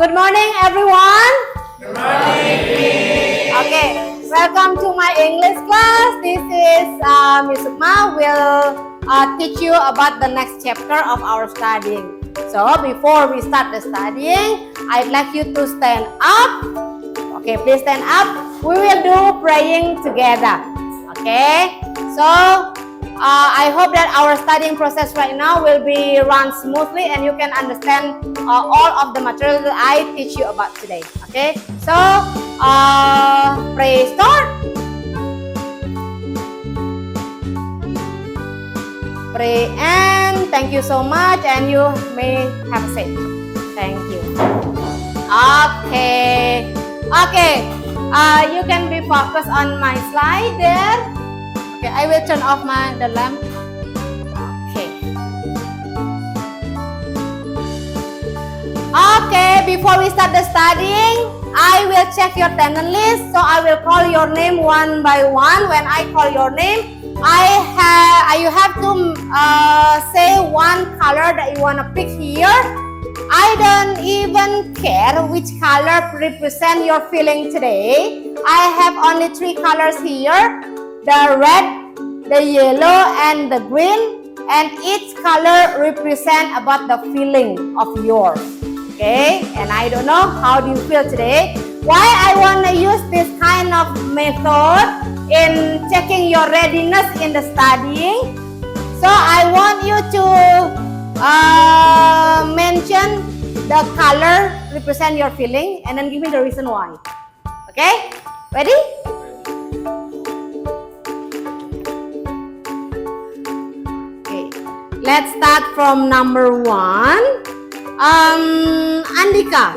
Good morning, everyone. Good morning. Okay, welcome to my English class. This is Miss Sukma will teach you about the next chapter of our studying. So before we start the studying, I'd like you to stand up. Okay, please stand up. We will do praying together. Okay, so I hope that our studying process right now will be run smoothly and you can understand all of the material that I teach you about today. Okay, so pray start. Pray and thank you so much, and you may have a seat. Thank you. Okay, you can be focused on my slide there. Okay, I will turn off the lamp. Okay, before we start the studying, I will check your attendance list. So I will call your name one by one. When I call your name, you have to say one color that you want to pick here. I don't even care which color represent your feeling today. I have only 3 colors here. The red, the yellow, and the green, and each color represent about the feeling of yours. Okay, and I don't know how do you feel today. Why I want to use this kind of method in checking your readiness in the studying. So I want you to mention the color represent your feeling, and then give me the reason why. Okay, ready? Let's start from number 1. Andika.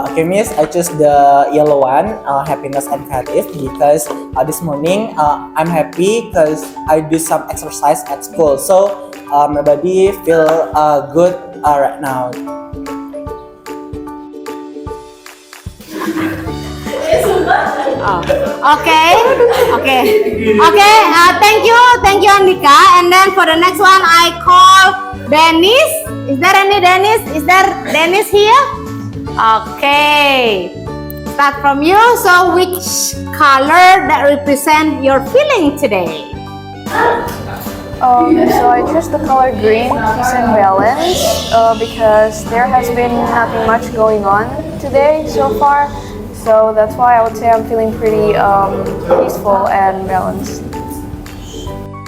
Okay, Miss, I choose the yellow one, happiness and creative, because this morning I'm happy because I do some exercise at school. So my body feel good right now. Okay. Thank you, Andika. And then for the next one, I call Dennis. Is there any Dennis? Is there Dennis here? Okay. Start from you. So, which color that represent your feeling today? So I choose the color green, peace and balance, because there has been nothing much going on today so far. So that's why I would say I'm feeling pretty peaceful and balanced.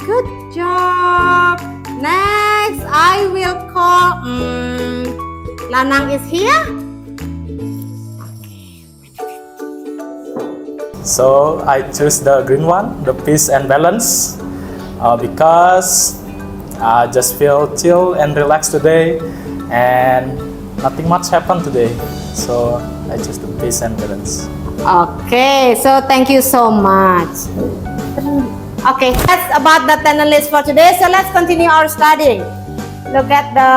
Good job. Next, I will call Lanang is here. So I choose the green one, the peace and balance, because I just feel chill and relaxed today, and nothing much happened today. So I choose the peace and balance. Okay, so thank you so much. Okay, that's about the attendance list for today. So let's continue our studying. Look at the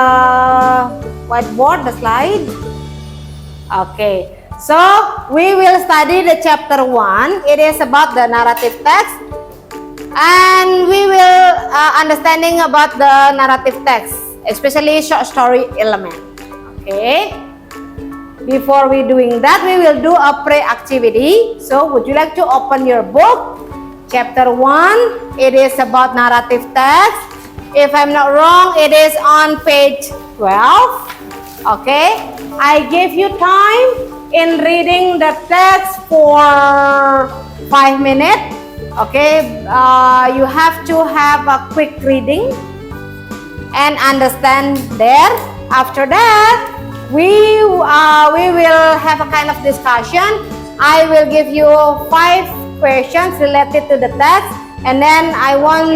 whiteboard, the slide. Okay, so we will study the chapter 1. It is about the narrative text, and we will understanding about the narrative text, especially short story element. Okay. Before we doing that, we will do a pre-activity. So would you like to open your book? Chapter 1, it is about narrative text. If I'm not wrong, it is on page 12. Okay, I give you time in reading the text for 5 minutes. Okay, you have to have a quick reading and understand there. After that, we will have a kind of discussion. I will give you 5 questions related to the text, and then I want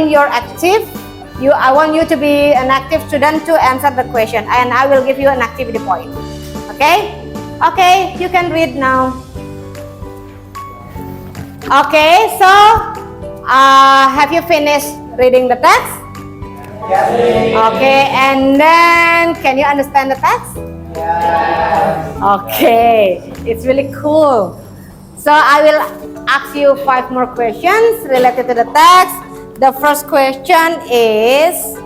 I want you to be an active student to answer the question, and I will give you an activity point. Okay? Okay, you can read now. Okay, so have you finished reading the text? Yes. Okay, and then can you understand the text? Okay, it's really cool. So I will ask you 5 more questions related to the text. The first question is,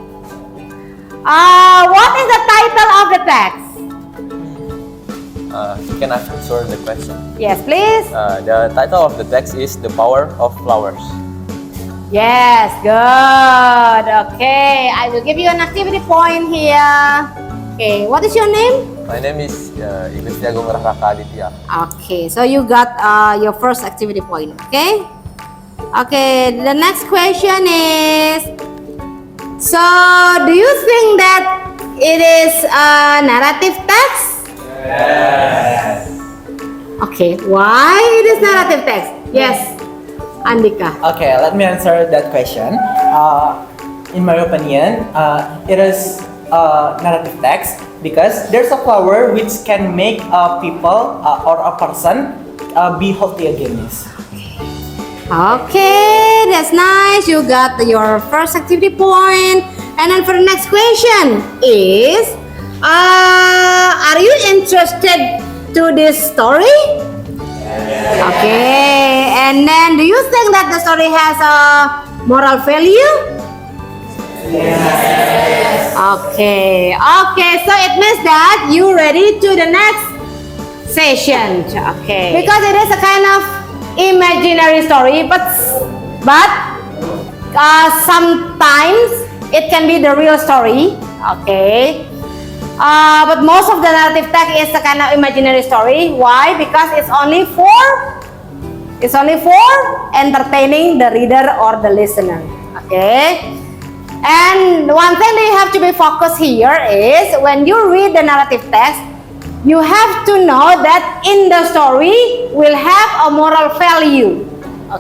what is the title of the text? You can answer the question. Yes, please. The title of the text is The Power of Flowers. Yes, good. Okay, I will give you an activity point here. Okay, what is your name? My name is Ibu Setiago Raka Aditya. Okay, so you got your first activity point. Okay. Okay, the next question is, so do you think that it is a narrative text? Yes. Okay, why it is narrative text? Yes, Andika. Okay, let me answer that question. In my opinion, it is a narrative text because there's a flower which can make people or a person be healthy again. Yes. Okay, that's nice. You got your first activity point. And then for the next question is, are you interested to this story? Yes. Okay, and then do you think that the story has a moral value? Yes. Okay, so it means that you ready to the next session. Okay, because it is a kind of imaginary story, but sometimes it can be the real story. Okay, but most of the narrative text is a kind of imaginary story. Why? Because it's only for entertaining the reader or the listener. Okay, and one thing that you have to be focused here is when you read the narrative text, you have to know that in the story will have a moral value.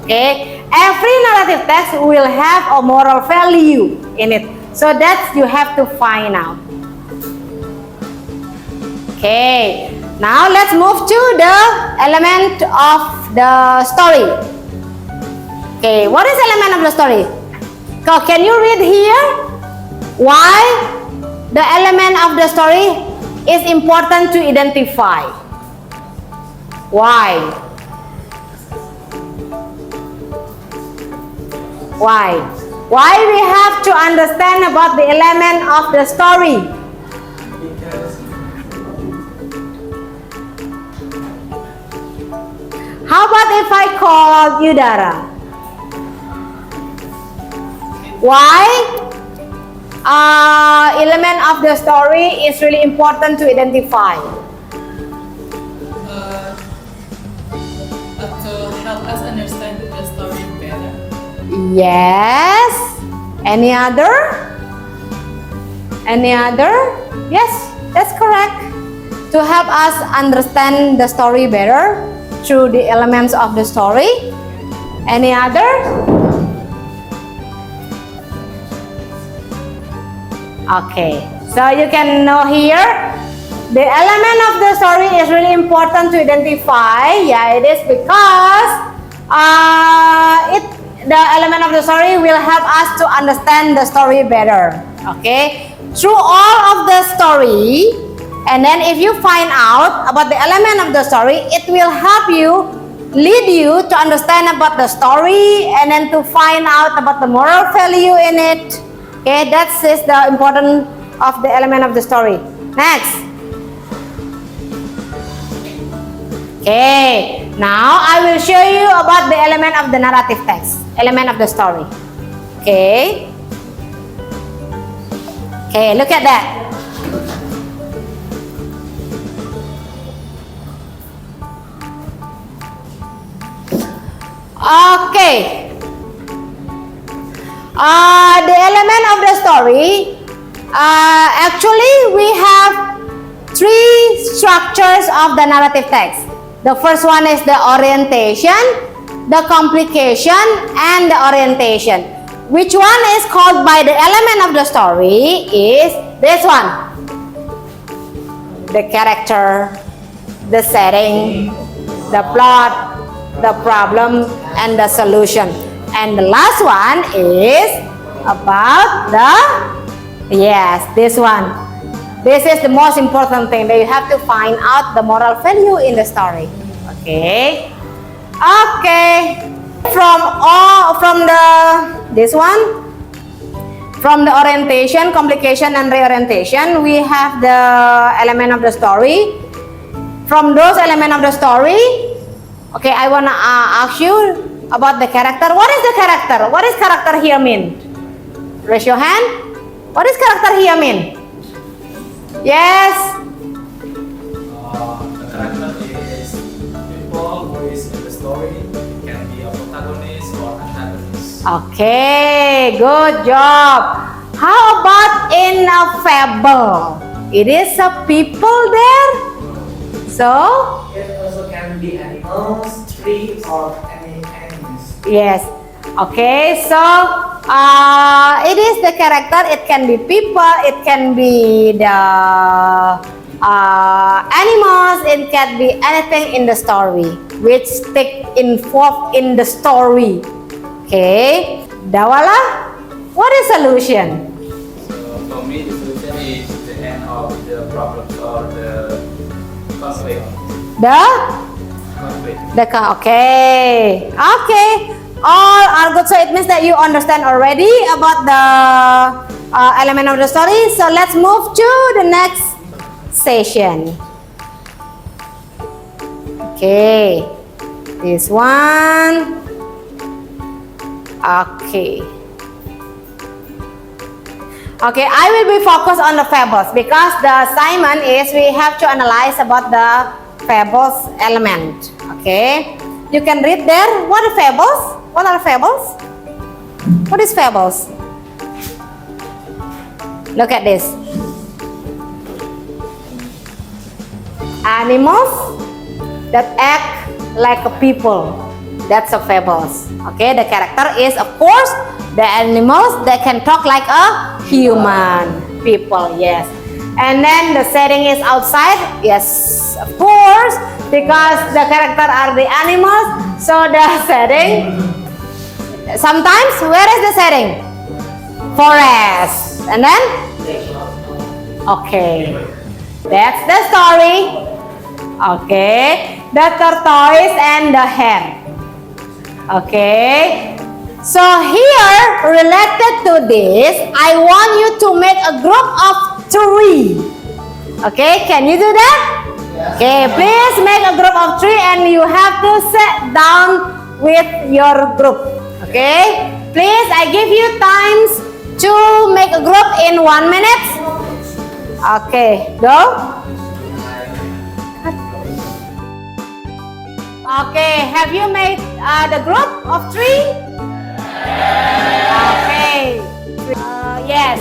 Okay, every narrative text will have a moral value in it. So that you have to find out. Okay, now let's move to the element of the story. Okay, what is element of the story? So can you read here why the element of the story is important to identify? Why? Why we have to understand about the element of the story? How about if I call you Dara? Why element of the story is really important to identify? To help us understand the story better. Yes. Any other? Yes, that's correct. To help us understand the story better through the elements of the story. Any other? Okay, so you can know here the element of the story is really important to identify. Yeah, it is because the element of the story will help us to understand the story better. Okay, through all of the story, and then if you find out about the element of the story, it will help you, lead you to understand about the story, and then to find out about the moral value in it. Okay, that is the importance of the element of the story. Next. Okay, now I will show you about the element of the narrative text, element of the story. Okay. Okay, look at that. Okay. The element of the story, actually we have three structures of the narrative text. The first one is the orientation, the complication, and the orientation. Which one is called by the element of the story is this one. The character, the setting, the plot, the problem, and the solution. And the last one is about this one. This is the most important thing that you have to find out the moral value in the story. Okay. From the orientation, complication, and reorientation, we have the element of the story. from those elements of the story, okay, I wanna ask you about the character. What is the character? What is character here mean? Raise your hand. What is character here mean? Yes. The character is people who is in the story. It can be a protagonist or antagonist. Okay, good job. How about in a fable? It is a people there. So, It also can be animals, trees, or any animals. yes. Okay, so it is the character. It can be people. It can be the animals. It can be anything in the story which take involved in the story. Okay, Dawala, what is solution? So for me, the solution is the end of the problems or the conflict. Okay. All are good. So it means that you understand already about the element of the story. So let's move to the next session. Okay, this one. Okay. Okay, I will be focused on the fables because the assignment is we have to analyze about the fables element. Okay, you can read there. What are fables? What are fables? What is fables? Look at this. Animals that act like a people. That's a fables. Okay, the character is of course the animals that can talk like a human people. Yes. And then the setting is outside. Yes, of course, because the character are the animals. So the setting. Sometimes where is the setting? Forest. And then? Okay. That's the story. Okay. The tortoise and the hen. Okay. So here, related to this, I want you to make a group of 3. Okay, can you do that? Okay, please make a group of 3 and you have to sit down with your group. Okay, please, I give you times to make a group in 1 minute. Okay, go. Okay, have you made the group of 3? Okay. Yes.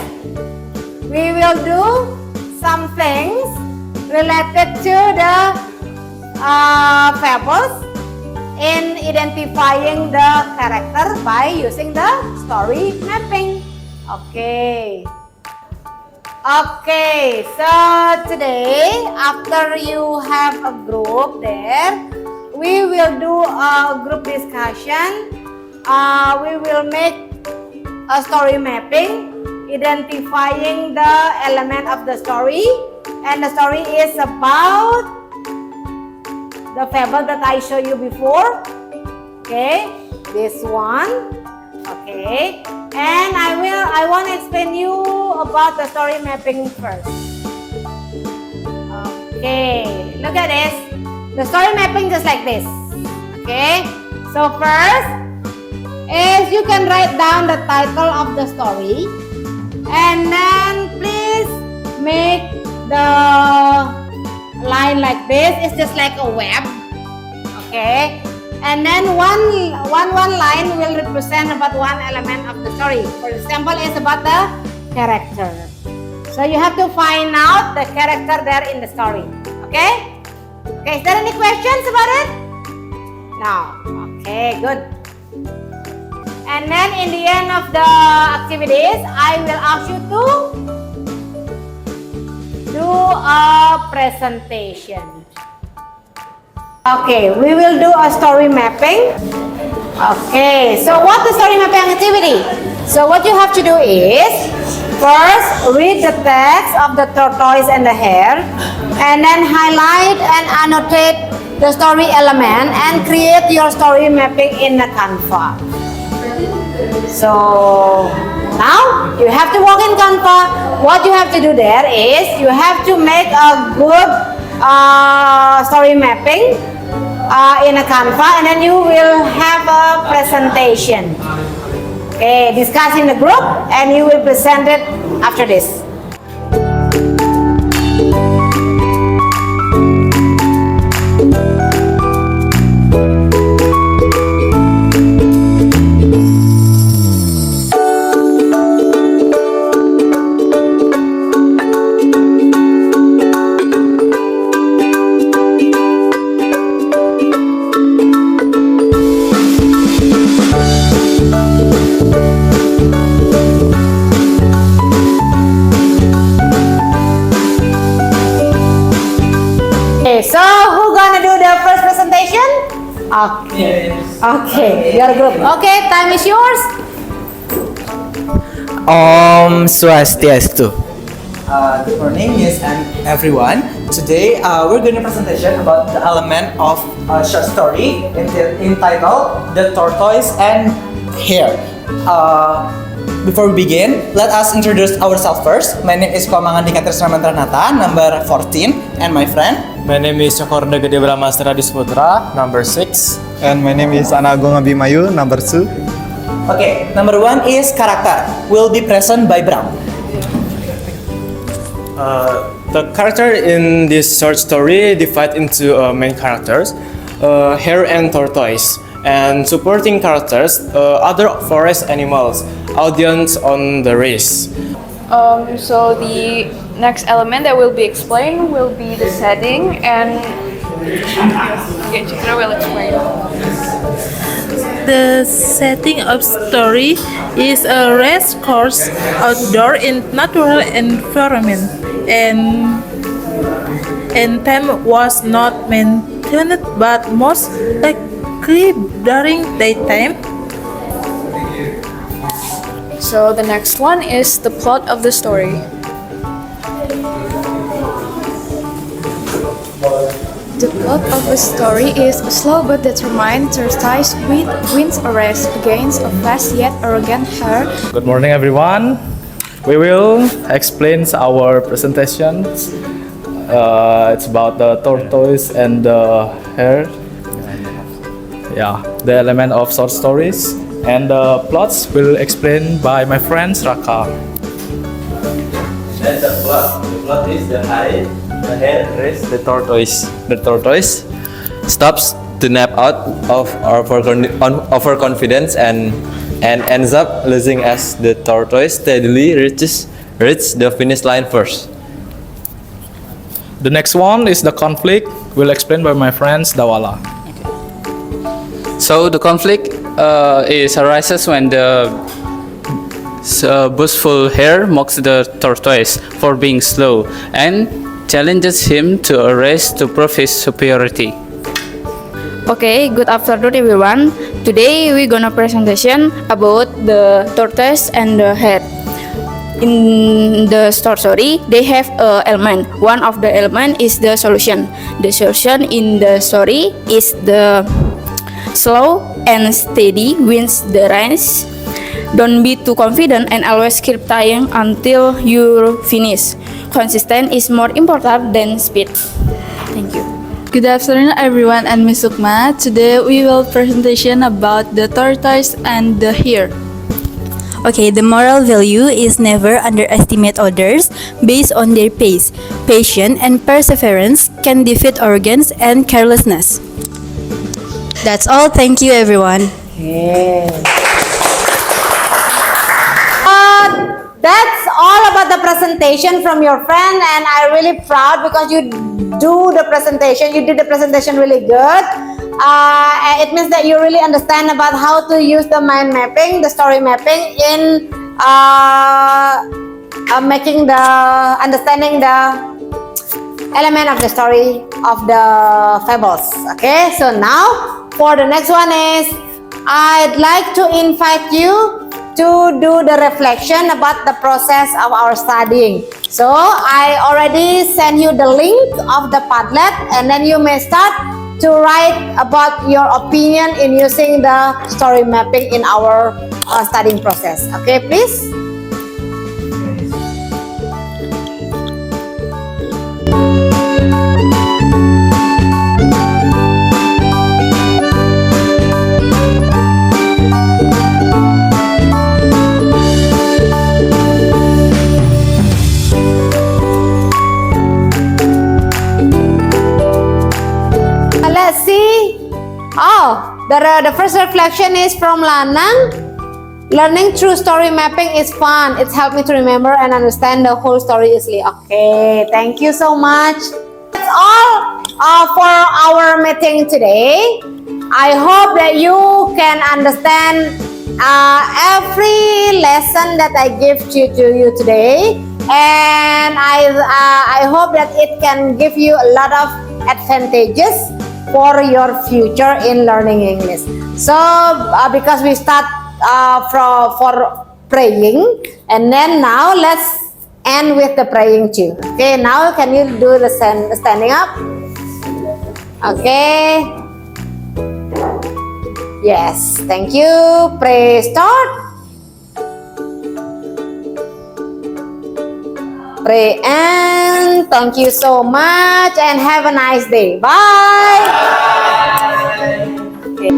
We will do some things related to the fables in identifying the character by using the story mapping. Okay. Okay. So today, after you have a group there, we will do a group discussion. We will make a story mapping, identifying the element of the story, and the story is about the fable that I showed you before. Okay, this one. Okay, and I want to explain you about the story mapping first. Okay, look at this. The story mapping just like this. Okay, so first is you can write down the title of the story and then please make the line like this. It's just like a web. Okay, and then one line will represent about one element of the story. For example, it's about the character. So you have to find out the character there in the story. Okay? Okay, is there any questions about it? No. Okay, good. And then in the end of the activities, I will ask you to do a presentation. Okay, we will do a story mapping. Okay, so what is story mapping activity? So what you have to do is, first read the text of the tortoise and the hare, and then highlight and annotate the story element and create your story mapping in the Canva. So now you have to work in Canva. What you have to do there is you have to make a good story mapping in a Canva, and then you will have a presentation. Okay, discuss in the group, and you will present it after this. Okay, so who gonna do the first presentation? Okay. Okay, your group. Okay, time is yours. Swastiastu. Good morning, yes, and everyone. Today, we're doing a presentation about the element of a short story entitled "The Tortoise and Hare." Before we begin, let us introduce ourselves first. My name is Komangandika Trisna Mantranata, number 14, and my friend. My name is Cokorda Gede Brahmastra Disputra, number 6. And my name is Anagung Abimayu, number 2. Okay, number 1 is character. Will be present by Bram. The character in this short story divide into main characters, hare and tortoise, and supporting characters, other forest animals, audience on the race. So the next element that will be explained will be the setting, and Chitra will explain. The setting of story is a race course outdoor in natural environment, and time was not maintained but most likely during daytime. So the next one is the plot of the story. The plot of the story is a slow but determined tortoise wins a race against a fast yet arrogant hare. Good morning, everyone. We will explain our presentation. It's about the tortoise and the hare. Yeah, the element of short stories. And the plots will explained by my friend Raka. Then the plot is the hare race the tortoise. The tortoise stops to nap out of overconfidence and ends up losing as the tortoise steadily reaches the finish line first. The next one is the conflict, will explained by my friends Dawala. So the conflict arises when the boastful hare mocks the tortoise for being slow and challenges him to a race to prove his superiority. Okay, good afternoon everyone. Today we're gonna presentation about the tortoise and the hare. In the story, they have a element. One of the element is the solution. The solution in the story is the slow and steady wins the race. Don't be too confident and always keep trying until you finish. Consistent is more important than speed. Thank you. Good afternoon everyone, and Miss Sukma. Today we will presentation about the tortoise and the hare. Okay, the moral value is never underestimate others based on their pace. Patience and perseverance can defeat arrogance and carelessness. That's all. Thank you, everyone. That's all about the presentation from your friend, and I'm really proud because you do the presentation. You did the presentation really good. It means that you really understand about how to use the mind mapping, the story mapping in making the understanding the element of the story of the fables. Okay, so now for the next one is I'd like to invite you to do the reflection about the process of our studying. So I already sent you the link of the Padlet, and then you may start to write about your opinion in using the story mapping in our studying process. Okay, please. The first reflection is from Lanang. Learning through story mapping is fun. It's helped me to remember and understand the whole story easily. Okay, thank you so much. That's all for our meeting today. I hope that you can understand every lesson that I give to you today, and I hope that it can give you a lot of advantages for your future in learning English. So because we start for praying, and then now let's end with the praying too. Okay, now can you do the standing up? Okay. Yes, thank you. Pray start. Pray and thank you so much and have a nice day. Bye. Okay.